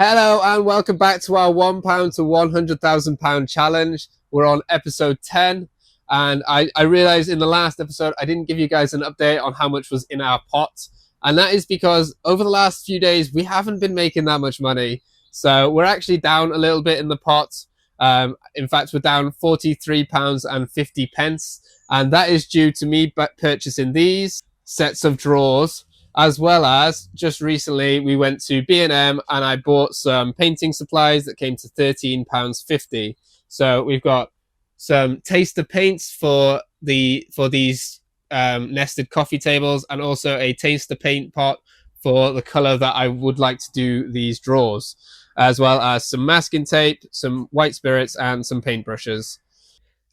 Hello and welcome back to our £1 to £100,000 challenge. We're on episode 10, and I realized in the last episode I didn't give you guys an update on how much was in our pot, and that is because over the last few days we haven't been making that much money. So we're actually down a little bit in the pot. In fact, we're down £43.50, and that is due to me purchasing these sets of drawers, as well as just recently we went to B&M and I bought some painting supplies that came to £13.50. So we've got some taster paints for these nested coffee tables, and also a taster paint pot for the color that I would like to do these drawers, as well as some masking tape, some white spirits, and some paintbrushes.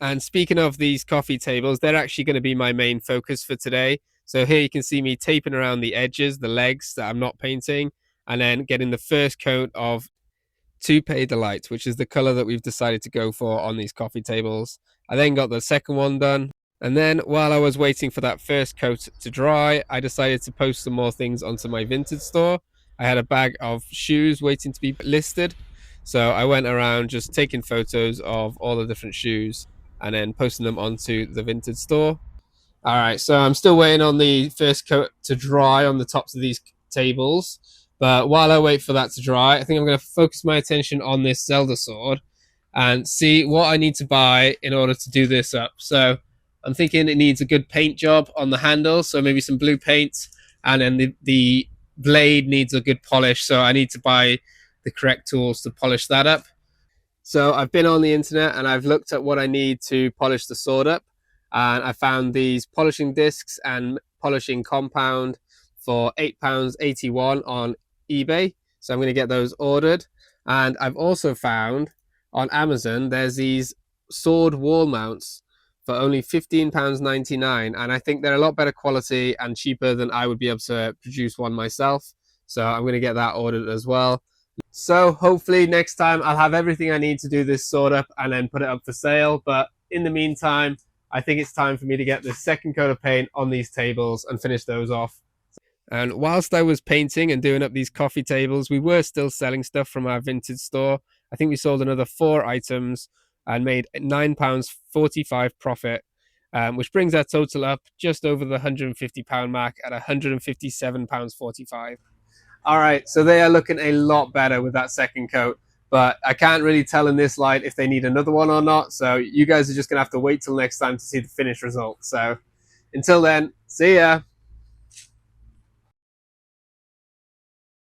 And speaking of these coffee tables, they're actually going to be my main focus for today. So here you can see me taping around the edges, the legs that I'm not painting, and then getting the first coat of Toupe Delight, which is the color that we've decided to go for on these coffee tables. I then got the second one done. And then while I was waiting for that first coat to dry, I decided to post some more things onto my Vinted store. I had a bag of shoes waiting to be listed. So I went around just taking photos of all the different shoes and then posting them onto the Vinted store. All right, so I'm still waiting on the first coat to dry on the tops of these tables. But while I wait for that to dry, I think I'm going to focus my attention on this Zelda sword and see what I need to buy in order to do this up. So I'm thinking it needs a good paint job on the handle, so maybe some blue paint, and then the blade needs a good polish, so I need to buy the correct tools to polish that up. So I've been on the internet and I've looked at what I need to polish the sword up, and I found these polishing discs and polishing compound for £8.81 on eBay. So I'm going to get those ordered. And I've also found on Amazon there's these sword wall mounts for only £15.99, and I think they're a lot better quality and cheaper than I would be able to produce one myself. So I'm going to get that ordered as well. So hopefully next time I'll have everything I need to do this sword up and then put it up for sale. But in the meantime, I think it's time for me to get the second coat of paint on these tables and finish those off. And whilst I was painting and doing up these coffee tables, we were still selling stuff from our Vinted store. I think we sold another 4 items and made £9.45 profit, which brings our total up just over the £150 mark at £157.45. All right, so they are looking a lot better with that second coat, but I can't really tell in this light if they need another one or not. So you guys are just going to have to wait till next time to see the finished result. So until then, see ya.